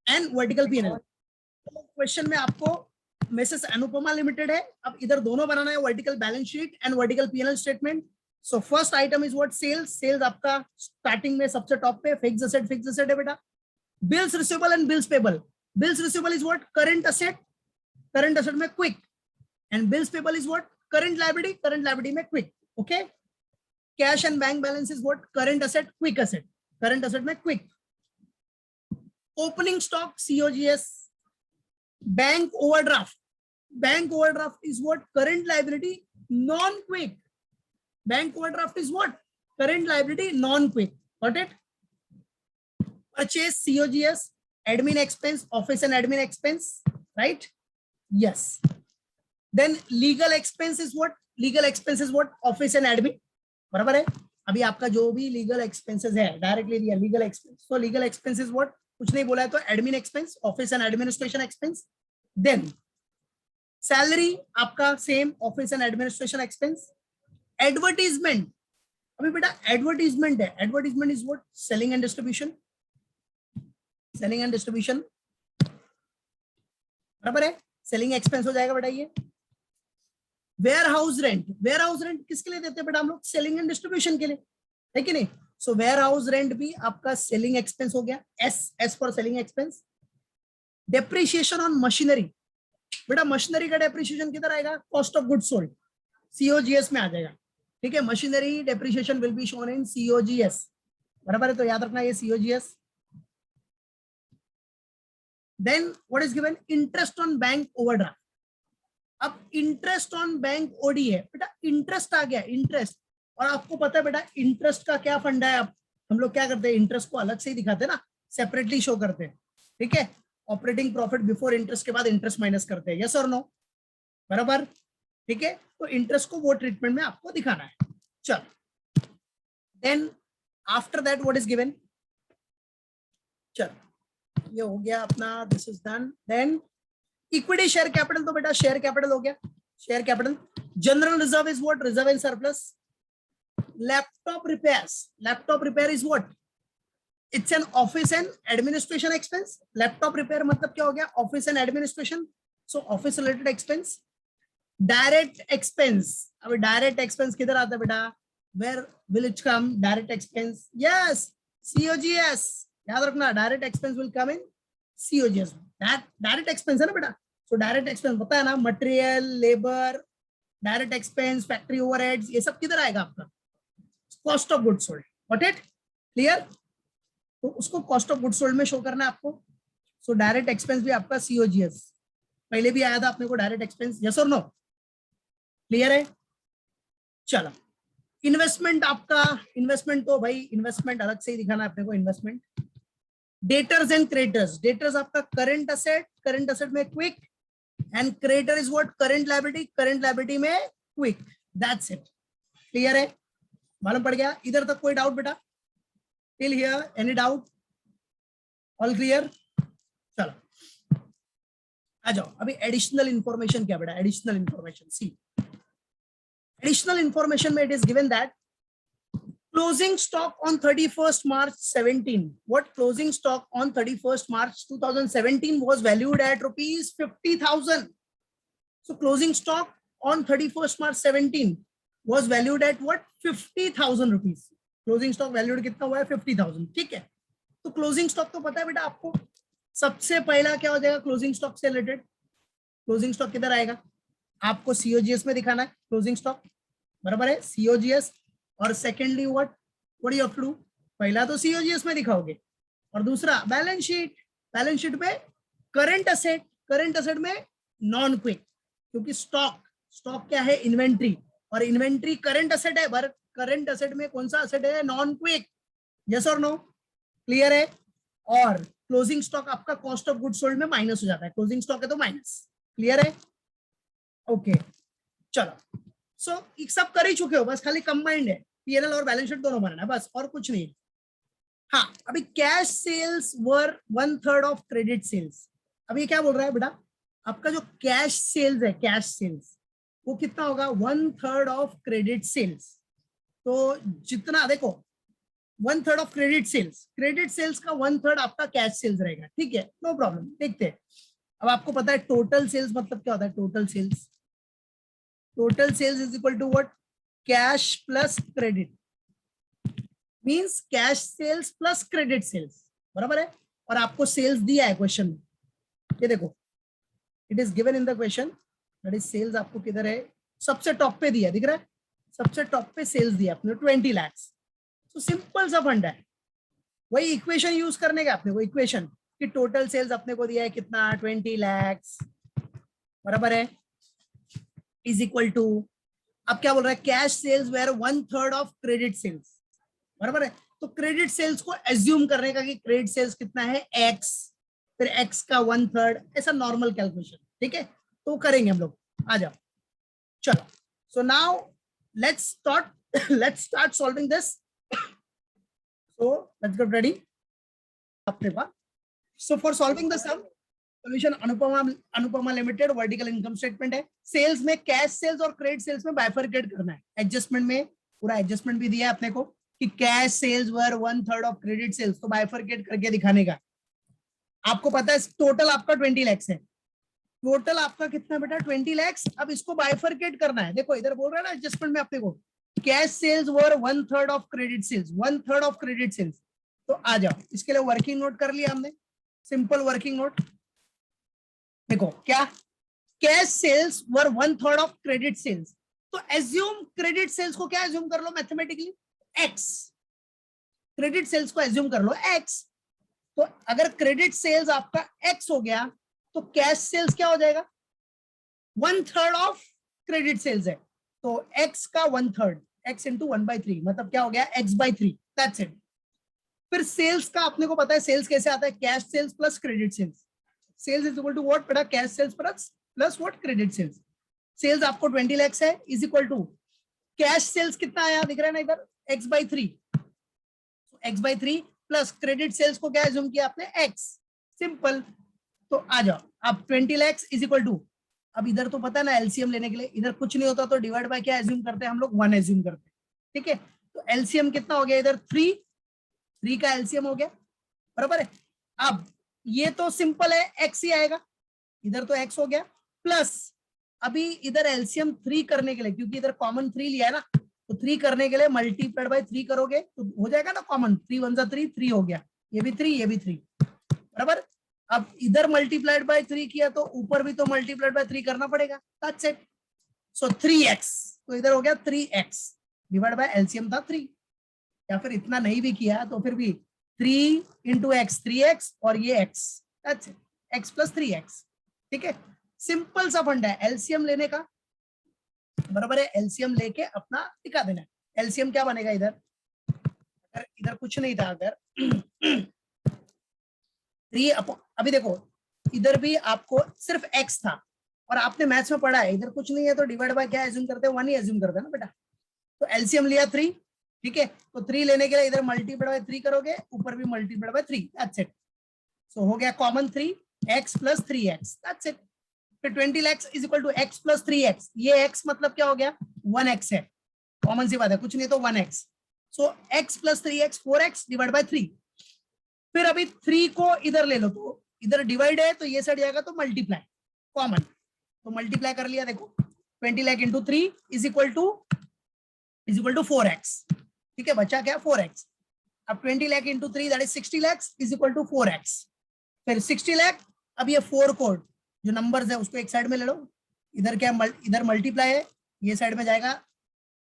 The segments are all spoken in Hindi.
And vertical PNL. क्वेश्चन में आपको मिसेस अनुपमा लिमिटेड है, अब इधर दोनों बनाना है, vertical balance sheet and vertical PNL statement. So first item is what? Sales. Sales आपका स्टार्टिंग में सबसे टॉप पे फिक्स्ड एसेट है बेटा। Bills receivable and bills payable. Bills receivable is what? Current asset, current asset में quick, and bills payable is what? Current liability, current liability में quick. Okay. Cash and bank balance is what? Current asset, quick asset, current asset में quick. Opening stock COGS। Bank overdraft, bank overdraft is what? Current liability, non-quick. Bank overdraft is what? Current liability, non-quick. Got it? Purchase COGS, admin expense, office and admin expense, right? Yes. Then legal expense is what? Legal expense is what? Office and admin. बराबर है? अभी आपका जो भी legal expenses है directly दिया legal expense. So legal expense is what? कुछ नहीं बोला है तो admin expense, office and administration expense. Then salary आपका same, office and administration expense. Advertisement, अभी बेटा एडवर्टीजमेंट है, advertisement is what? Selling and distribution, selling and distribution, बराबर है? सेलिंग एक्सपेंस हो जाएगा बेटा ये। Warehouse rent, warehouse rent किसके लिए देते हैं बेटा हम लोग? सेलिंग एंड डिस्ट्रीब्यूशन के लिए, है कि नहीं? सो वेयर हाउस रेंट भी आपका सेलिंग एक्सपेंस हो गया, as for selling expense. Depreciation on machinery, बेटा मशीनरी का डेप्रिसिएशन किधर आएगा? Cost of goods sold, COGS में आ जाएगा, ठीक है? Machinery depreciation will be shown in COGS, बराबर है? तो याद रखना ये COGS। Then what is given? Interest on bank overdraft. अब इंटरेस्ट ऑन बैंक OD है बेटा, इंटरेस्ट आ गया, इंटरेस्ट। और आपको पता है बेटा इंटरेस्ट का क्या फंडा है? अब हम लोग क्या करते हैं, इंटरेस्ट को अलग से ही दिखाते हैं ना, सेपरेटली शो करते हैं, ठीक है? ऑपरेटिंग प्रॉफिट बिफोर इंटरेस्ट के बाद इंटरेस्ट माइनस करते हैं, यस और नो? बराबर, ठीक है? तो इंटरेस्ट को वो ट्रीटमेंट में आपको दिखाना है। चल, then after that what is given? चल ये हो गया अपना, this is done. Then equity share capital, तो बेटा शेयर कैपिटल हो गया, share capital. General reserve is what? Reserve and surplus. Laptop repairs, laptop repair is what? It's an office and administration expense. Laptop repair मतलब क्या हो गया? Office and administration, so office related expense. Direct expense, अभी डायरेक्ट एक्सपेंस किधर आता है बेटा? Where will it come? Direct expense, yes, COGS। याद रखना direct expense will come in COGS। Direct expense है ना बेटा, सो डायरेक्ट एक्सपेंस पता है ना, material, labour, direct expense, factory overheads, ये सब किधर आएगा आपका? Cost of goods sold. Got it? Clear? तो उसको कॉस्ट ऑफ गुड्स सोल्ड में शो करना है आपको। सो डायरेक्ट एक्सपेंस भी आपका COGS, पहले भी आया था अपने को डायरेक्ट एक्सपेंस, यस और नो? क्लियर है? चलो, इन्वेस्टमेंट आपका, इन्वेस्टमेंट तो भाई इन्वेस्टमेंट अलग से ही दिखाना है अपने को, investment. Debtors and creditors, debtors आपका करंट असेट, करंट असेट में quick, and creditor is what? Current liability, current liability में क्विक। That's it. क्लियर है? मालूम पड़ गया? इधर तक कोई डाउट बेटा? Till here any doubt? All clear? चलो आ जाओ, अभी एडिशनल इंफॉर्मेशन क्या बेटा? एडिशनल इंफॉर्मेशन, सी additional information में it is given that closing stock on 31st March 17, what closing stock on 31st March 2017 was valued at rupees 50,000. So closing stock on 31st March 17 was valued at what? 50,000 rupees. Closing stock valued कितना हुआ है? 50,000, ठीक है? तो closing stock तो पता है बेटा आपको, सबसे पहला क्या हो जाएगा क्लोजिंग स्टॉक से रिलेटेड? क्लोजिंग स्टॉक किधर आएगा? आपको COGS में दिखाना है क्लोजिंग स्टॉक, बराबर है? COGS। और secondly what you have to do? पहला तो COGS में दिखाओगे, और दूसरा बैलेंस शीट, बैलेंस शीट में करंट असेट, करंट असेट में नॉन क्विक, क्योंकि स्टॉक, स्टॉक क्या है? इन्वेंट्री, और इन्वेंट्री करंट असेट है, पर करंट असेट में कौन सा असेट है? नॉन क्विक, यस और नो? क्लियर है? और क्लोजिंग स्टॉक आपका कॉस्ट ऑफ गुड्स सोल्ड में माइनस हो जाता है, क्लोजिंग स्टॉक है तो माइनस। क्लियर है? ओके चलो, सो सब कर ही चुके हो, बस खाली कंबाइंड है, P&L और बैलेंस शीट दोनों बनाना है, बस और कुछ नहीं। हाँ, अभी cash sales were 1/3 of credit sales. अभी क्या बोल रहा है बेटा? आपका जो कैश सेल्स है, कैश सेल्स वो कितना होगा? 1/3 ऑफ क्रेडिट सेल्स। तो जितना देखो 1/3 of credit sales, credit sales का 1/3 आपका कैश सेल्स रहेगा, ठीक है, नो प्रॉब्लम। देखते हैं, अब आपको पता है टोटल सेल्स मतलब क्या होता है, total sales, total sales is equal to what, cash plus credit, means cash sales plus credit sales, बराबर है। और आपको सेल्स दिया है क्वेश्चन में, ये देखो, it is given in the question, that is sales आपको किधर है, सबसे टॉप पे दिया, दिख रहा है, सबसे टॉप पे सेल्स दिया आपने 20 लाख। तो सिंपल सा फंडा है, वही इक्वेशन यूज करने का आपने, वो इक्वेशन कि टोटल सेल्स अपने को दिया है कितना, 20 लाख, बराबर है, इज इक्वल टू, अब क्या बोल रहा है, cash sales were 1/3 of credit sales, बराबर है। तो क्रेडिट सेल्स को एज्यूम करने का कि क्रेडिट सेल्स कितना है, एक्स, फिर एक्स का 1/3, ऐसा नॉर्मल कैलकुलेशन, ठीक है, तो करेंगे हम लोग, आ जाओ, चलो। So now let's start solving this. So let's get ready अपने पास। So for solving the sum, solution Anupama limited, vertical income statement है, सेल्स में कैश सेल्स और क्रेडिट सेल्स में बाइफरकेट करना है, एडजस्टमेंट में पूरा एडजस्टमेंट भी दिया है अपने को कि cash sales were 1/3 of credit sales, तो बाइफरकेट करके दिखाने का। आपको पता है टोटल आपका 20 लाख है, टोटल आपका कितना बेटा, 20 लाख। अब इसको बाइफरकेट करना है, देखो इधर बोल रहा है ना एडजस्टमेंट में अपने को, cash sales were 1/3 of credit sales, 1/3 of credit sales. तो आ जाओ, इसके लिए वर्किंग नोट कर लिया हमने, सिंपल वर्किंग नोट। देखो क्या, cash sales were 1/3 of credit sales, तो एज्यूम क्रेडिट सेल्स को क्या एज्यूम कर लो मैथमेटिकली, एक्स, क्रेडिट सेल्स को एज्यूम कर लो एक्स। तो अगर क्रेडिट सेल्स आपका एक्स हो गया तो कैश सेल्स क्या हो जाएगा, 1/3 ऑफ क्रेडिट सेल्स है, तो एक्स का 1/3, एक्स इंटू 1/3, मतलब क्या हो गया, x/3, दैट्स इट। फिर सेल्स का अपने को पता है सेल्स कैसे आता है, cash sales plus credit sales, sales is equal to what बेटा, cash sales plus what, credit sales. Sales आपको 20 लाख है, is equal to cash sales कितना आया, दिख रहा है ना इधर, x/3, x/3 plus credit sales को क्या एज्यूम किया आपने, x, सिंपल। तो आ जाओ, अब 20 लाख इज इक्वल टू, अब इधर तो पता है ना एलसीएम लेने के लिए, इधर कुछ नहीं होता तो डिवाइड बाय क्या एज्यूम करते हैं हम लोग, 1 एज्यूम करते हैं, ठीक है। तो एलसीएम कितना हो गया इधर, 3 का एलसीएम हो गया, बराबर है। अब ये तो सिंपल है, एक्स ही आएगा, इधर तो एक्स हो गया, प्लस अभी इधर एलसीएम 3 करने के लिए, क्योंकि इधर कॉमन 3 लिया है ना, तो 3 करने के लिए मल्टीप्लाइड बाय 3 करोगे तो हो जाएगा ना कॉमन, 3 1 जा 3, 3 हो गया, ये भी 3, ये भी 3, बराबर। अब इधर मल्टीप्लाइड बाय 3 किया तो ऊपर भी तो मल्टीप्लाइड बाय 3 करना पड़ेगा, दैट्स इट। सो 3x, तो इधर हो गया 3x, डिवाइड बाय एलसीएम था 3, या फिर इतना नहीं भी किया तो फिर भी 3 इंटू एक्स, 3x, और ये x, that's it, x plus 3x, ठीक है। सिंपल सा फंडा है एलसीएम लेने का, बराबर है, एलसीएम लेके अपना दिखा देना है। एलसीएम क्या बनेगा इधर, अगर इधर कुछ नहीं था, अगर 3 अभी देखो इधर भी आपको सिर्फ x था, और आपने मैथ्स में पढ़ा है इधर कुछ नहीं है तो डिवाइड बाय क्या एज्यूम करते हैं, 1 ही एज्यूम करते हैं ना बेटा। तो एलसीएम लिया 3, ठीक है, तो 3 लेने के लिए इधर मल्टीप्लाई बाय 3 करोगे, ऊपर भी multiply by 3, that's it. So हो गया common 3, x plus 3x, that's it. फिर 20 lakh is equal to x plus 3x, ये x मतलब क्या हो गया, 1x है, कॉमन सी बात है, कुछ नहीं तो 1x। So x plus 3x 4x divide by 3। फिर अभी 3 को इधर ले लो, तो इधर डिवाइड है तो ये साइड जाएगा तो मल्टीप्लाई, कॉमन, तो मल्टीप्लाई कर लिया, देखो 20 lakh into 3 is equal to 4x, ठीक है, बचा क्या 4x। अब 20 lakh into 3 that is 60 lakh is equal to 4x। फिर 60 लाख, अब ये 4 कोड जो नंबर्स है उसको एक साइड में ले लो, इधर क्या इधर मल्टीप्लाई है, ये साइड में जाएगा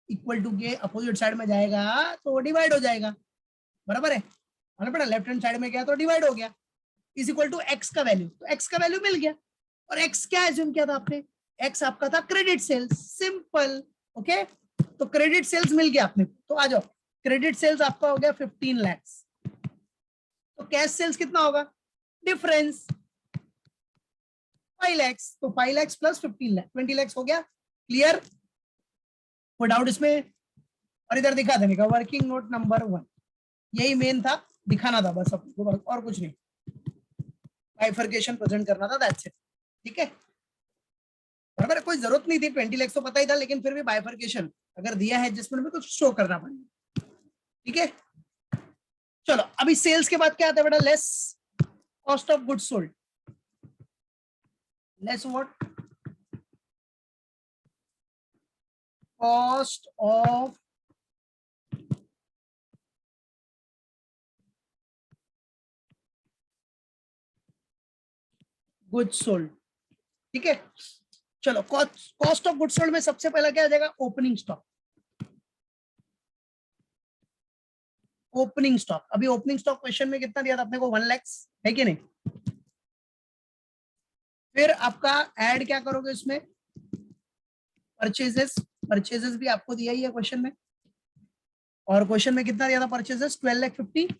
इक्वल टू के अपोजिट साइड में जाएगा तो डिवाइड हो जाएगा, बराबर है, बेटा लेफ्ट हैंड साइड में गया तो डिवाइड हो गया, इज इक्वल टू एक्स का वैल्यू, तो एक्स का वैल्यू मिल गया। और एक्स क्या एज्यूम किया था आपने, एक्स आपका था क्रेडिट सेल्स, सिंपल, ओके। तो क्रेडिट सेल्स मिल गया आपने, तो आ जाओ, क्रेडिट सेल्स आपका हो गया 15 लाख, तो कैश सेल्स कितना होगा, डिफरेंस 5 लाख, तो 5 लाख प्लस 15 लाख 20 लाख हो गया, क्लियर, कोई डाउट इसमें। और इधर दिखा देने का वर्किंग नोट नंबर 1, यही मेन था, दिखाना था बस आपको, और कुछ नहीं, बाइफरकेशन प्रेजेंट करना था, दैट्स इट, ठीक है, बराबर। कोई जरूरत नहीं थी, 20 लाख तो पता ही था, लेकिन फिर भी बाइफरकेशन अगर दिया है एडजस्टमेंट में तो शो करना पड़ेगा, ठीक है। चलो अभी सेल्स के बाद क्या आता है बेटा, less cost of goods sold, less what, cost of goods sold. ठीक है, चलो कॉस्ट ऑफ गुड्स सोल्ड में सबसे पहला क्या आ जाएगा, ओपनिंग स्टॉक। ओपनिंग स्टॉक, अभी ओपनिंग स्टॉक क्वेश्चन में कितना दिया था अपने को, 1 लाख, है कि नहीं। फिर आपका ऐड क्या करोगे इसमें, परचेजेस, परचेजेस भी आपको दिया ही है क्वेश्चन में, और क्वेश्चन में कितना दिया था परचेजेस, 12,50,000,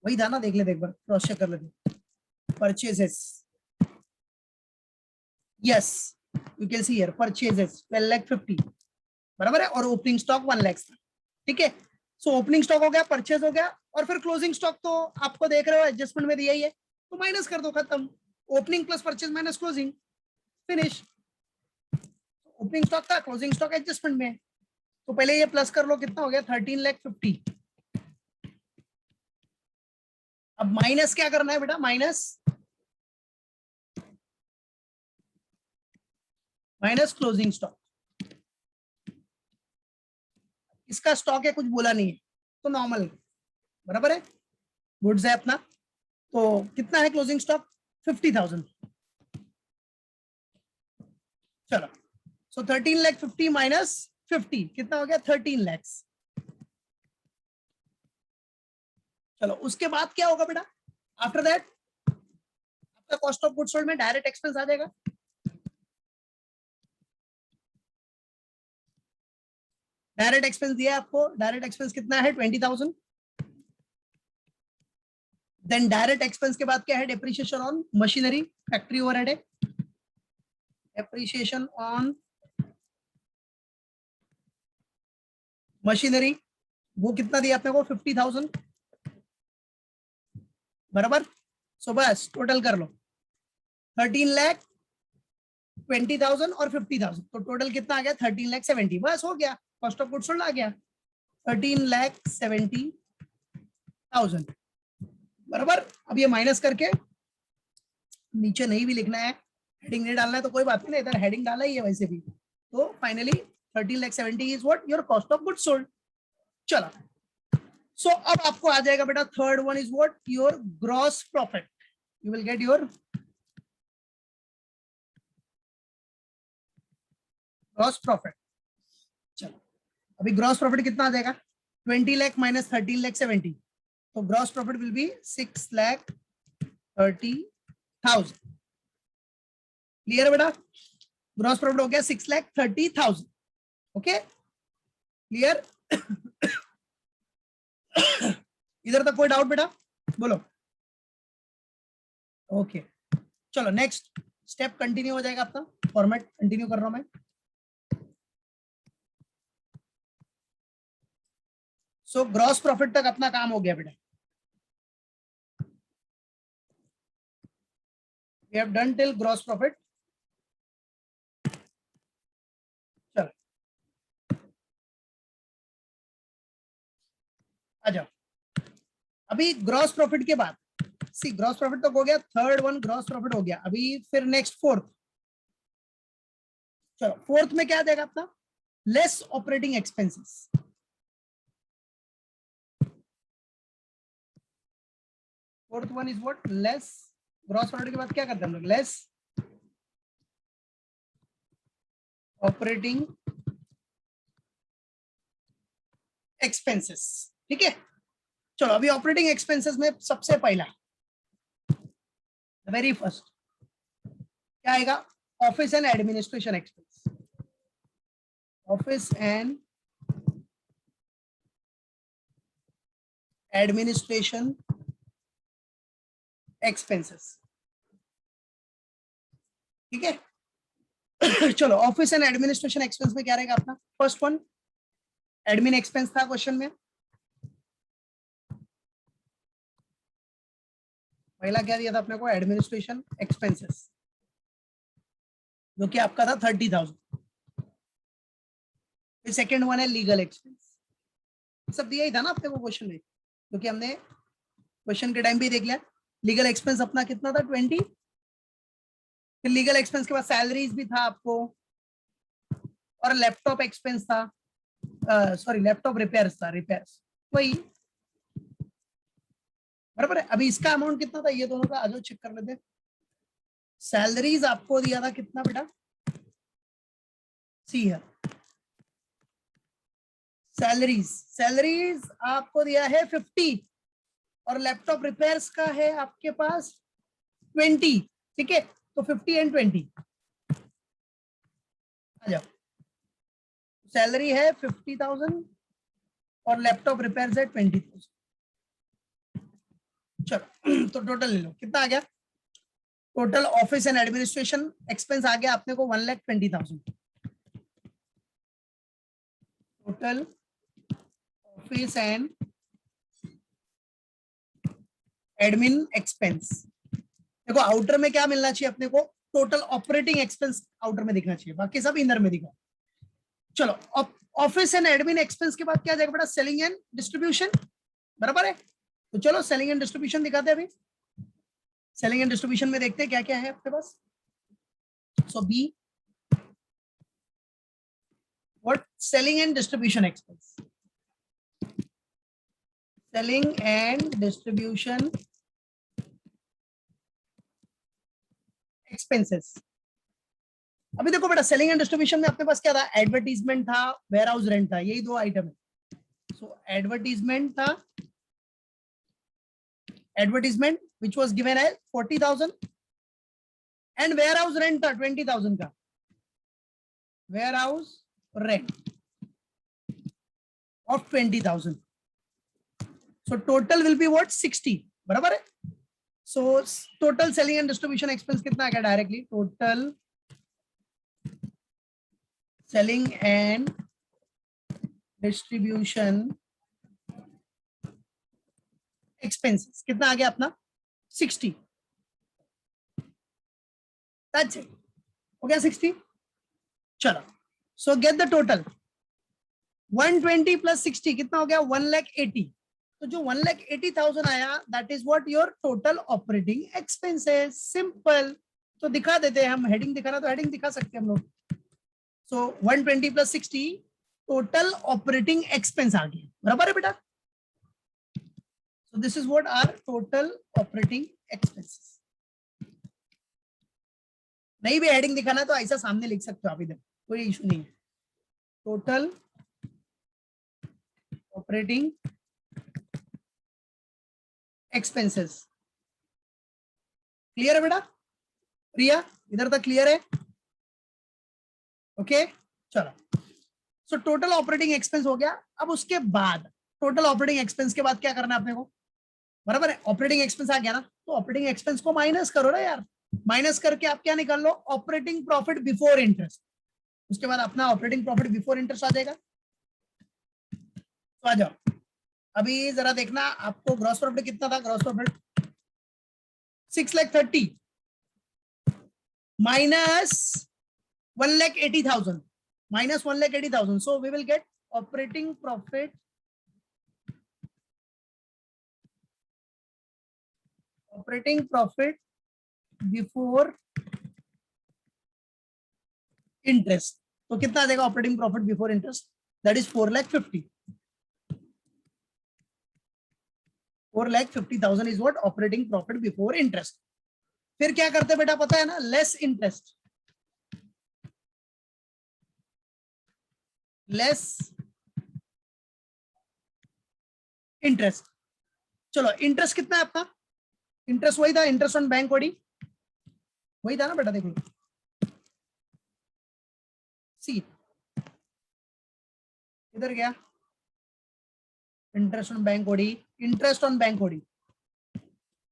वही था ना, देख लेते एक बार, क्रॉस चेक कर लेते, purchases, yes you can see here purchases 12,50,000 बराबर है, और ओपनिंग स्टॉक 1 लाख था। ठीक है, सो ओपनिंग स्टॉक हो गया, परचेज हो गया, और फिर क्लोजिंग स्टॉक तो आपको देख रहे हो एडजस्टमेंट में दिया ही है, तो माइनस कर दो, खत्म, opening plus purchase minus closing, finish. Opening stock था, क्लोजिंग स्टॉक एडजस्टमेंट में, तो पहले ये प्लस कर लो, कितना हो गया 13,50,000। अब माइनस क्या करना है बेटा, माइनस क्लोजिंग स्टॉक, इसका स्टॉक है, कुछ बोला नहीं है, तो नॉर्मल बराबर है, गुड्स है अपना, तो कितना है क्लोजिंग स्टॉक, 50,000। चलो, सो 13,50,000 माइनस 50 कितना हो गया, 13 लाख। चलो उसके बाद क्या होगा बेटा, आफ्टर दैट आपका कॉस्ट ऑफ गुड्स सोल्ड में डायरेक्ट एक्सपेंस आ जाएगा। डायरेक्ट एक्सपेंस दिया है आपको, डायरेक्ट एक्सपेंस कितना है, 20,000। देन डायरेक्ट एक्सपेंस के बाद क्या है, depreciation on machinery, factory overhead है, डेप्रिसिएशन ऑन मशीनरी, वो कितना दिया आपने को, 50,000 बराबर। सो बस टोटल कर लो, 13,20,000 और 50,000, तो टोटल कितना आ गया, 13,70,000, बस हो गया, कॉस्ट ऑफ गुड्स सोल्ड आ गया 13,70,000 बराबर। अब ये माइनस करके नीचे नहीं भी लिखना है, हेडिंग नहीं डालना है तो कोई बात नहीं, इधर हेडिंग डाला ही है वैसे भी, तो finally 13,70,000 is what, your cost of goods sold. चलो, सो अब आपको आ जाएगा बेटा, third one is what, your gross profit, you will get your gross profit. चलो अभी ग्रॉस प्रॉफिट कितना आ जाएगा, 20 लाख माइनस 13,70,000, तो gross profit will be 6,30,000। Clear है बेटा, ग्रॉस प्रॉफिट हो गया 6,30,000। Okay clear. इधर तक कोई डाउट बेटा, बोलो। ओके चलो नेक्स्ट स्टेप कंटिन्यू हो जाएगा अपना, फॉर्मेट कंटिन्यू कर रहा हूं मैं। सो ग्रॉस प्रॉफिट तक अपना काम हो गया बेटा, we have done till gross profit। चलो आ जाओ, अभी ग्रॉस प्रॉफिट के बाद, सी ग्रॉस प्रॉफिट तो हो गया, थर्ड वन ग्रॉस प्रॉफिट हो गया, अभी फिर नेक्स्ट फोर्थ। चलो फोर्थ में क्या आ जाएगा अपना, less operating expenses. Fourth one is what, less, gross profit के बाद क्या करते हैं हम लोग, लेस ऑपरेटिंग एक्सपेंसेस। ठीक है, चलो अभी ऑपरेटिंग एक्सपेंसेस में सबसे पहला, वेरी फर्स्ट क्या आएगा, office and administration expense, office and administration expenses. ठीक है, चलो ऑफिस एंड एडमिनिस्ट्रेशन एक्सपेंस में क्या रहेगा अपना, फर्स्ट वन एडमिन एक्सपेंस था क्वेश्चन में, पहला क्या दिया था अपने को, एडमिनिस्ट्रेशन एक्सपेंसेस, जो कि आपका था 30,000। सेकेंड वन है लीगल एक्सपेंस, सब दिया ही था ना अपने को क्वेश्चन में, क्योंकि हमने क्वेश्चन के टाइम भी देख लिया। लीगल एक्सपेंस अपना कितना था 20, फिर लीगल एक्सपेंस के बाद सैलरीज भी था आपको, और लैपटॉप एक्सपेंस था, सॉरी लैपटॉप रिपेयर्स था, रिपेयर्स वही बराबर है। अभी इसका अमाउंट कितना था ये दोनों का, आज चेक कर लेते हैं। सैलरीज आपको दिया था कितना बेटा, सी है सैलरीज, सैलरीज आपको दिया है 50, और लैपटॉप रिपेयर्स का है आपके पास 20, ठीक है, तो 50 एंड 20 आ जाओ। सैलरी है 50,000 और लैपटॉप रिपेयर्स है 20,000। चलो तो टोटल ले लो, कितना आ गया, total office and administration expense आ गया अपने को 1,20,000। Total office and admin expense, देखो आउटर में क्या मिलना चाहिए अपने को, टोटल ऑपरेटिंग एक्सपेंस आउटर में दिखना चाहिए, बाकी सब इनर में दिखा। चलो ऑफिस एंड एडमिन एक्सपेंस के बाद क्या जाएगा बेटा, सेलिंग एंड डिस्ट्रीब्यूशन, बराबर है। तो चलो सेलिंग एंड डिस्ट्रीब्यूशन दिखाते हैं अभी। सेलिंग एंड डिस्ट्रीब्यूशन में देखते हैं क्या क्या है आपके पास। So B what, selling and distribution expense, selling and distribution expenses. अभी देखो बेटा सेलिंग एंड डिस्ट्रीब्यूशन में अपने पास क्या था, एडवर्टीजमेंट था, वेयर हाउस रेंट था, यही दो आइटम है। सो एडवर्टीजमेंट था, एडवर्टीजमेंट विच वाज गिवन है 40,000, एंड वेयर हाउस रेंट था 20,000 का, warehouse rent of 20,000। So total will be what 60, बराबर है। So total selling and distribution expense कितना आ गया directly, total selling and distribution expenses कितना आ गया अपना 60, दैट्स इट, हो गया 60। चलो सो गेट द टोटल, 120 प्लस 60 कितना हो गया 1,80,000। तो जो 1,80,000 आया that is what your total operating expenses, simple. तो दिखा देते हैं हम, हेडिंग दिखाना तो हेडिंग दिखा सकते हैं हम लोग। So 120 plus 60 total operating expense आ गया, बराबर है बेटा। So this is what are total operating expenses. नहीं भी हेडिंग दिखाना तो ऐसा सामने लिख सकते हो आप, इधर कोई इशू नहीं है। टोटल ऑपरेटिंग एक्सपेंसेस, क्लियर है बेटा, प्रिया इधर तक क्लियर है, ओके चलो। सो टोटल ऑपरेटिंग एक्सपेंस हो गया। अब उसके बाद टोटल ऑपरेटिंग एक्सपेंस के बाद क्या करना है अपने को, बराबर है, ऑपरेटिंग एक्सपेंस आ गया ना, तो ऑपरेटिंग एक्सपेंस को माइनस करो ना यार, माइनस करके आप क्या निकाल लो, ऑपरेटिंग प्रॉफिट बिफोर इंटरेस्ट। उसके बाद अपना ऑपरेटिंग प्रॉफिट बिफोर इंटरेस्ट आ जाएगा। तो आ जाओ अभी जरा देखना आपको ग्रॉस प्रॉफिट कितना था, gross profit 6,30,000 minus 1,80,000 minus 1,80,000, so we will get operating profit, operating profit before interest। तो कितना आ जाएगा operating profit before interest, that is 4,50,000। 4,50,000 is what operating profit before interest. फिर क्या करते बेटा पता है ना, लेस इंटरेस्ट, लेस इंटरेस्ट। चलो इंटरेस्ट कितना है आपका, इंटरेस्ट वही था, इंटरेस्ट ऑन बैंक ओडी वही था ना बेटा, देखो सी इधर गया, interest on bank OD, interest on bank OD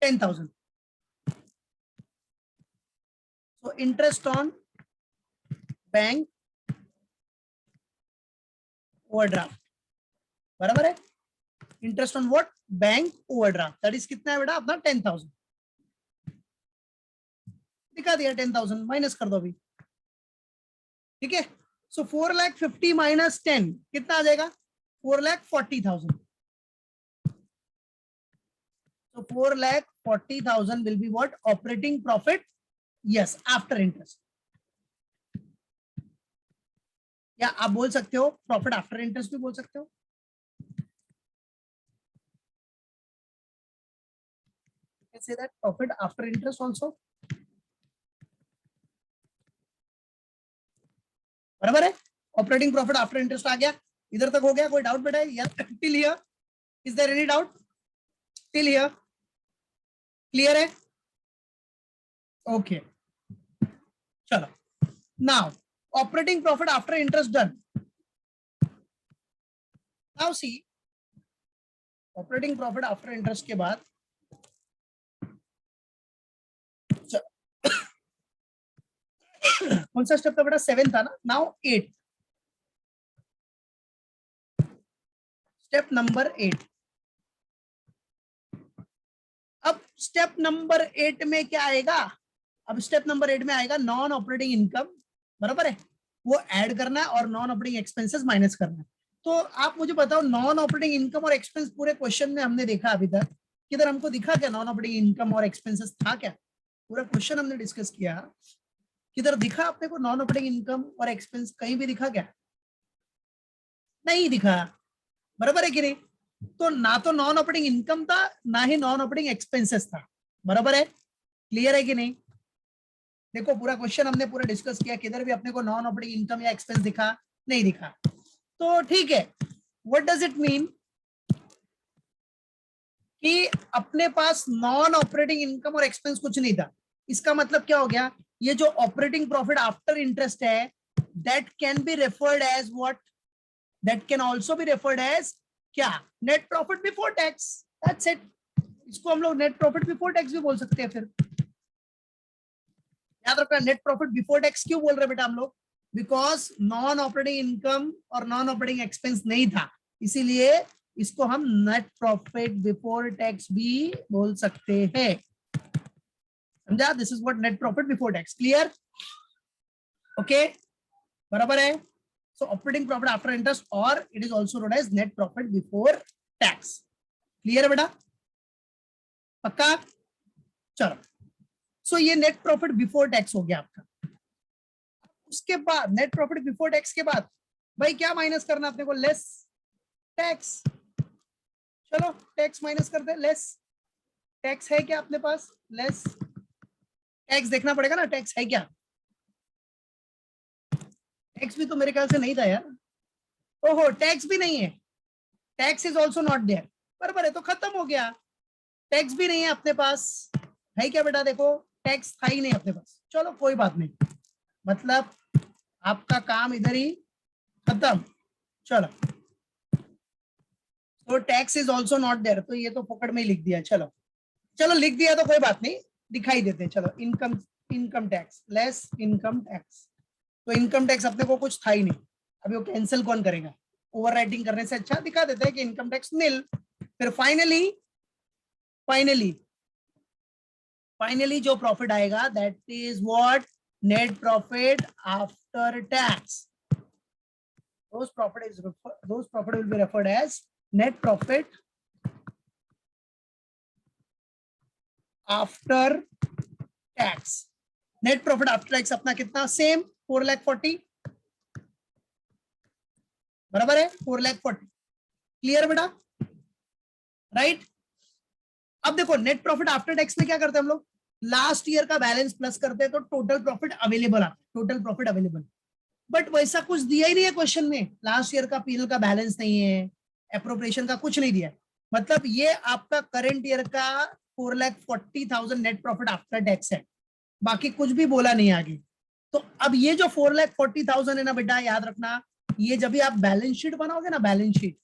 10,000। So interest on bank overdraft, बराबर है, interest on what bank overdraft, that is कितना है बेटा अपना 10,000। दिखा दिया 10,000, माइनस कर दो अभी, ठीक है। सो 4,50,000 माइनस 10 कितना आ जाएगा, 4,40,000. So 4,40,000 will be what? Operating profit. Yes, after interest. या आप बोल सकते हो प्रॉफिट आफ्टर इंटरेस्ट भी बोल सकते हो. Say that profit after interest also. बराबर है. ऑपरेटिंग प्रॉफिट आफ्टर इंटरेस्ट आ गया. इधर तक हो गया. कोई डाउट बेटा? Till here is there any doubt? Till here clear है? ओके चलो. Now operating profit after interest done. Now see operating profit after interest के बाद कौन सा स्टेप था बेटा? 7 था ना. नाउ 8. Step number 8. अब स्टेप नंबर 8 में क्या आएगा? अब स्टेप नंबर 8 में आएगा नॉन ऑपरेटिंग इनकम. बराबर है. वो ऐड करना है और नॉन ऑपरेटिंग एक्सपेंसेस माइनस करना है. तो आप मुझे बताओ नॉन ऑपरेटिंग इनकम और एक्सपेंस पूरे क्वेश्चन में हमने देखा अभी तक किधर हमको दिखा क्या नॉन ऑपरेटिंग इनकम और एक्सपेंसेस था क्या? पूरा क्वेश्चन हमने डिस्कस किया. किधर दिखा आपने को नॉन ऑपरेटिंग इनकम और एक्सपेंस? कहीं भी दिखा क्या? नहीं दिखा. बराबर है कि नहीं? तो ना तो नॉन ऑपरेटिंग इनकम था ना ही नॉन ऑपरेटिंग एक्सपेंसेस था. बराबर है. क्लियर है कि नहीं? देखो पूरा क्वेश्चन हमने पूरा डिस्कस किया. किधर भी अपने को नॉन ऑपरेटिंग इनकम या एक्सपेंस दिखा? नहीं दिखा. तो ठीक है. व्हाट डज इट मीन कि अपने पास नॉन ऑपरेटिंग इनकम और एक्सपेंस कुछ नहीं था. इसका मतलब क्या हो गया? ये जो ऑपरेटिंग प्रॉफिट आफ्टर इंटरेस्ट है that can be referred as what? That can also be referred as क्या? Net profit before tax. That's it. इसको हम लोग नेट प्रॉफिट बिफोर टैक्स भी बोल सकते हैं. फिर याद रखना नेट प्रॉफिट बिफोर टैक्स क्यों बोल रहे बेटा हम लोग? बिकॉज नॉन ऑपरेटिंग इनकम और नॉन ऑपरेटिंग एक्सपेंस नहीं था, इसीलिए इसको हम नेट प्रॉफिट बिफोर टैक्स भी बोल सकते हैं. समझा? This is what net profit before tax. Clear? Okay बराबर है. So operating profit after interest और it is also known as net profit before tax. Clear है बेटा? पक्का? चलो. सो ये नेट प्रॉफिट बिफोर टैक्स हो गया आपका. उसके बाद नेट प्रॉफिट बिफोर टैक्स के बाद भाई क्या माइनस करना अपने को? Less tax. चलो टैक्स माइनस करते हैं. लेस टैक्स है क्या अपने पास? लेस टैक्स देखना पड़ेगा ना. टैक्स है क्या? टैक्स भी तो मेरे ख्याल से नहीं था यार. ओहो टैक्स भी नहीं है. Tax is also not there. बराबर है. तो खत्म हो गया. टैक्स भी नहीं है अपने पास. है क्या बेटा? देखो टैक्स था ही नहीं अपने पास. चलो कोई बात नहीं. मतलब आपका काम इधर ही खत्म. चलो तो tax is also not there. तो ये तो पकड़ में ही लिख दिया. चलो चलो लिख दिया तो कोई बात नहीं. दिखाई देते हैं. चलो income income tax less income tax. तो इनकम टैक्स अपने को कुछ था ही नहीं. अभी वो कैंसिल कौन करेगा? ओवर राइटिंग करने से अच्छा दिखा देते हैं कि इनकम टैक्स नील. फिर फाइनली फाइनली जो प्रॉफिट आएगा that is what? Net profit after tax. those profit will be referred as net profit after tax. Net profit after tax अपना कितना? सेम 4,40,000. बराबर है. 4,40,000. क्लियर बेटा? राइट. अब देखो नेट प्रॉफिट आफ्टर टैक्स में क्या करते हैं हम लोग? लास्ट ईयर का बैलेंस प्लस करते हैं तो टोटल प्रॉफिट अवेलेबल आता है. Total profit available. बट वैसा कुछ दिया ही नहीं है क्वेश्चन में. लास्ट ईयर का पीएनएल का बैलेंस नहीं है, एप्रोप्रिएशन का कुछ नहीं दिया. मतलब ये आपका करंट ईयर का 4,40,000 नेट प्रॉफिट आफ्टर टैक्स है. बाकी कुछ भी बोला नहीं आगे. तो अब ये जो 4,40,000 है ना बेटा, याद रखना ये जब भी आप बैलेंस शीट बनाओगे ना, बैलेंस शीट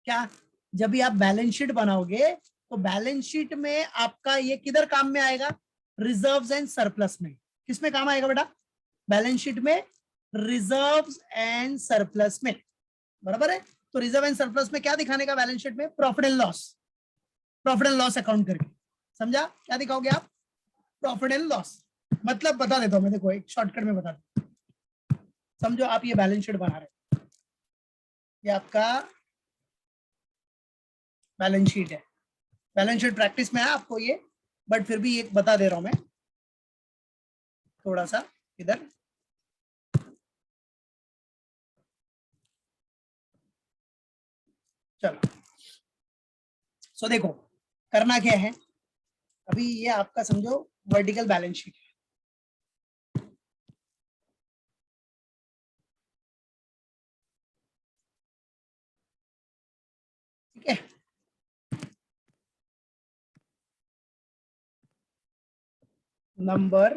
क्या, जब भी आप बैलेंस शीट बनाओगे तो बैलेंस शीट में आपका ये किधर काम में आएगा? रिजर्व्स एंड सरप्लस में. किसमें काम आएगा बेटा? बैलेंस शीट में रिजर्व्स एंड सरप्लस में. बराबर है. तो रिजर्व एंड सरप्लस में क्या दिखाने का? बैलेंस शीट में profit and loss. Profit and loss account करके. समझा? क्या दिखाओगे आप? Profit and loss. मतलब बता देता हूं मैं, देखो एक शॉर्टकट में बता दूं. समझो आप ये बैलेंस शीट बना रहे हैं. ये आपका बैलेंस शीट है। बैलेंस शीट प्रैक्टिस में है आपको ये, बट फिर भी एक बता दे रहा हूं मैं थोड़ा सा इधर। चलो सो देखो करना क्या है, अभी ये आपका समझो वर्टिकल बैलेंस शीट है। ठीक है, नंबर,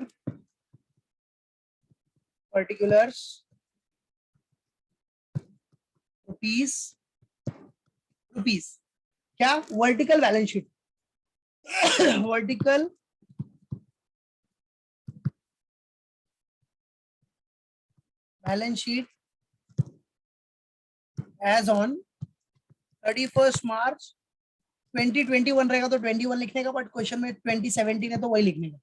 पर्टिकुलर्स, रुपीस, रुपीस, क्या vertical balance sheet. Vertical balance sheet as on 31 March 2021 रहेगा तो 21 लिखने का, बट क्वेश्चन में 2017 है तो वही लिखने का।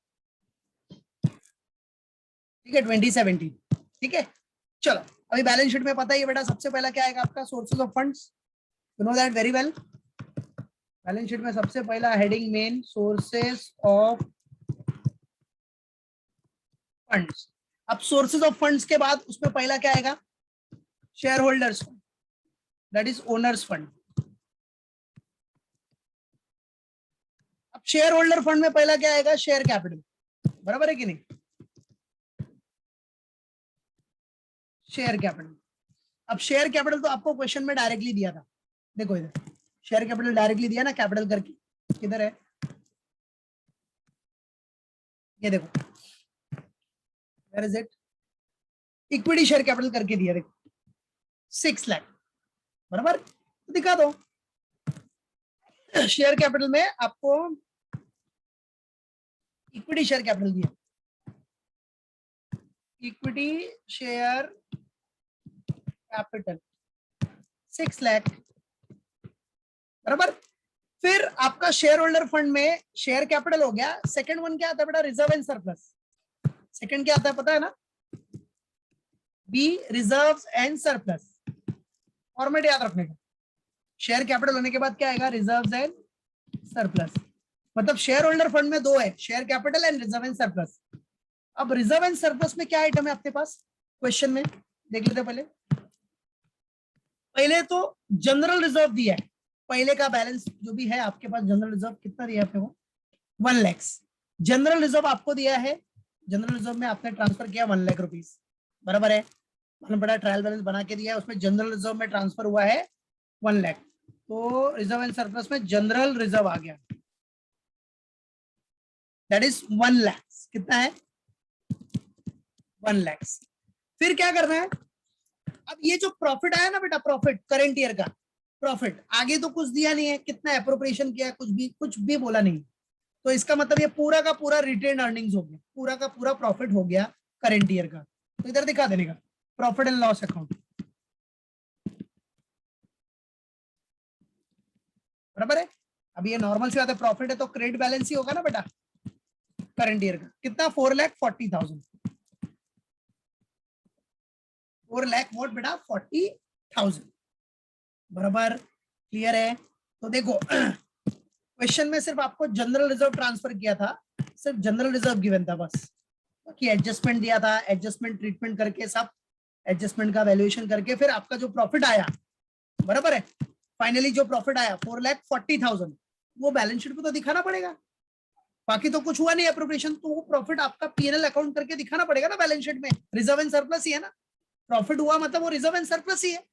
ठीक है 2017। ठीक है चलो, अभी बैलेंस शीट में पता ही है बेटा, सबसे पहला क्या आएगा आपका, sources of funds, you know that very well. Balance sheet में सबसे पहला heading main, sources of funds. अब सोर्सेज ऑफ फंड्स के बाद उसमें पहला क्या आएगा, share holders fund, that is owner's fund. अब शेयर होल्डर फंड में पहला क्या आएगा, शेयर कैपिटल, बराबर है कि नहीं, शेयर कैपिटल। अब शेयर कैपिटल तो आपको क्वेश्चन में डायरेक्टली दिया था, देखो इधर शेयर कैपिटल डायरेक्टली दिया ना, कैपिटल करके, किधर है ये देखो, where is it, equity share capital करके दिया, देखो 6 लाख, बराबर, तो दिखा दो। शेयर कैपिटल में आपको इक्विटी शेयर कैपिटल दिया, इक्विटी शेयर कैपिटल 6 लाख, बराबर। फिर आपका शेयर होल्डर फंड में शेयर कैपिटल हो गया, सेकंड वन क्या आता है बेटा, रिजर्व एंड सरप्लस। सेकंड क्या आता है पता है ना, B reserve and surplus, format याद रखने का। शेयर कैपिटल होने के बाद क्या आएगा, रिजर्व एंड सरप्लस। मतलब शेयर होल्डर फंड में दो है, share capital and reserve and surplus. अब रिजर्व एंड सरप्लस में क्या आइटम है आपके पास, क्वेश्चन में देख लेते पहले। पहले तो जनरल रिजर्व दिया है, पहले का बैलेंस जो भी है आपके पास, जनरल रिजर्व कितना दिया आपने को, 1 लाख। जनरल रिजर्व आपको दिया है, जनरल रिजर्व में आपने ट्रांसफर किया 1 लाख रुपीस, बराबर है, बड़ा ट्रायल बैलेंस बना के दिया है, उसमें जनरल रिजर्व में ट्रांसफर हुआ है 1 लाख, तो रिजर्व एंड सरप्लस में जनरल रिजर्व आ गया, दैट इज 1 लाख। कितना है, 1 लाख। फिर क्या करना है, अब ये जो प्रॉफिट आया ना बेटा, प्रॉफिट करेंट ईयर का प्रॉफिट, आगे तो कुछ दिया नहीं है, कितना एप्रोप्रिएशन किया, कुछ भी बोला नहीं, तो इसका मतलब ये पूरा का पूरा रिटेन अर्निंग्स हो गया, पूरा का पूरा प्रॉफिट हो गया करेंट ईयर का, तो इधर दिखा देने का प्रॉफिट एंड लॉस अकाउंट, बराबर है। अब ये नॉर्मल सी बात है, प्रॉफिट है तो क्रेडिट बैलेंस ही होगा ना बेटा, करंट ईयर का कितना, 4,40,000, 4 लाख वोट बेटा 40,000, बराबर, क्लियर है। तो देखो क्वेश्चन में सिर्फ आपको जनरल रिजर्व ट्रांसफर किया था, सिर्फ जनरल रिजर्व गिवन था बस, कि एडजस्टमेंट दिया था, एडजस्टमेंट ट्रीटमेंट करके सब एडजस्टमेंट का वैल्यूएशन करके फिर आपका जो प्रॉफिट आया, बराबर है, फाइनली जो प्रॉफिट आया 4,40,000, वो बैलेंस शीट पे तो दिखाना पड़ेगा, बाकी तो कुछ हुआ नहीं एप्रोप्रिएशन, तो वो प्रॉफिट आपका पीएनएल अकाउंट करके दिखाना पड़ेगा ना बैलेंस शीट में, रिजर्व एंड सरप्लस ही है ना, प्रॉफिट हुआ मतलब वो रिजर्व एंड सरप्लस ही है,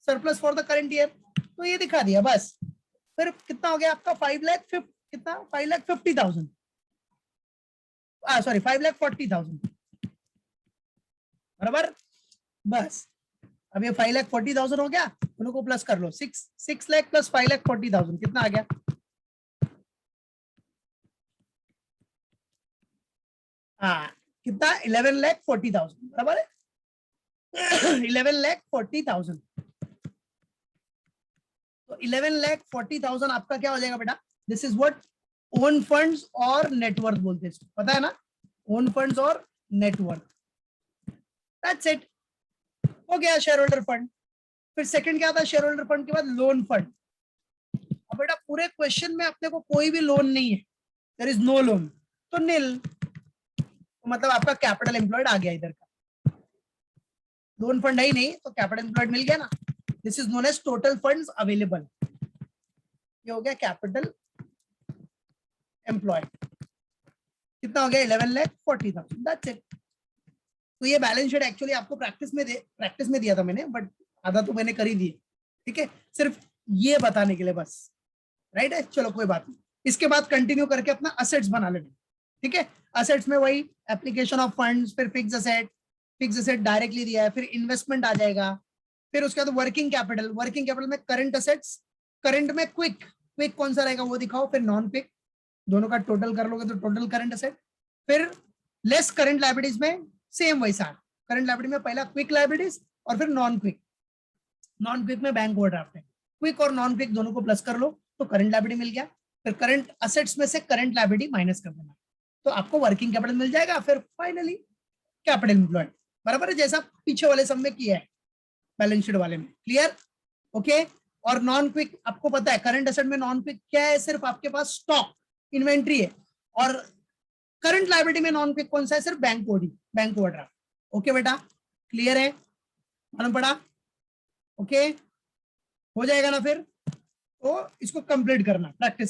surplus for the current year, तो ये दिखा दिया बस। फिर कितना हो गया आपका, 5,50,000, सॉरी 5,40,000, बराबर, बस। अब ये 5,40,000 हो गया, दोनों को प्लस कर लो, 6 लाख प्लस 5,40,000 कितना आ गया, हाँ कितना, 11,40,000, बराबर है, 11,40,000, तो 11,40,000 आपका क्या हो जाएगा बेटा, this is what own funds और नेटवर्थ बोलते हैं, पता है ना, ओन फंड्स और नेटवर्थ, दैट्स इट, हो गया शेयर होल्डर फंड। फिर सेकंड क्या था शेयर होल्डर फंड के बाद लोन फंड। अब बेटा पूरे क्वेश्चन में अपने को कोई भी लोन नहीं है, देयर इज नो लोन, तो नील, तो मतलब आपका कैपिटल एम्प्लॉयड आ गया इधर का, लोन फंड है ही नहीं तो कैपिटल एम्प्लॉयड मिल गया ना। This is known as total funds available, ये हो गया कैपिटल एम्प्लॉयड। कितना हो गया 11,40,000, दैट्स इट। तो ये बैलेंस शीट एक्चुअली आपको प्रैक्टिस में दिया था मैंने, बट आधा तो मैंने कर ही दिया, ठीक है, सिर्फ ये बताने के लिए बस, राइट है। चलो कोई बात नहीं, इसके बाद कंटिन्यू करके अपना असेट्स बना लेंगे, ठीक है। असेट्स में वही एप्लीकेशन ऑफ फंड्स, फिर फिक्स असेट डायरेक्टली दिया है, फिर इन्वेस्टमेंट आ जाएगा, फिर उसके बाद वर्किंग कैपिटल में करंट असेट्स, करंट में क्विक कौन सा रहेगा वो दिखाओ, फिर नॉन क्विक, दोनों का टोटल कर लोगे तो टोटल करंट असेट, फिर लेस करंट लायबिलिटीज में सेम वैसा, करंट लायबिलिटी में पहला क्विक लायबिलिटीज और फिर नॉन क्विक में बैंक ओवरड्राफ्ट है, क्विक और नॉन क्विक दोनों को प्लस कर लो तो करंट लायबिलिटी मिल गया, फिर करंट असेट्स में से करंट लायबिलिटी माइनस कर देना, तो आपको वर्किंग कैपिटल मिल जाएगा, फिर फाइनली कैपिटल एम्प्लॉयड, बराबर है, जैसा पीछे वाले सब में किया है बैलेंस शीट वाले में, क्लियर, ओके। और नॉन क्विक आपको पता है, करंट एसेट में नॉन क्विक क्या है, सिर्फ आपके पास स्टॉक इन्वेंट्री है, और करंट लायबिलिटी में नॉन क्विक कौन सा है, सिर्फ बैंक ओवरड्राफ्ट, ओके बेटा, क्लियर है, मालूम पड़ा, ओके, हो जाएगा ना, फिर तो इसको कंप्लीट करना प्रैक्टिस।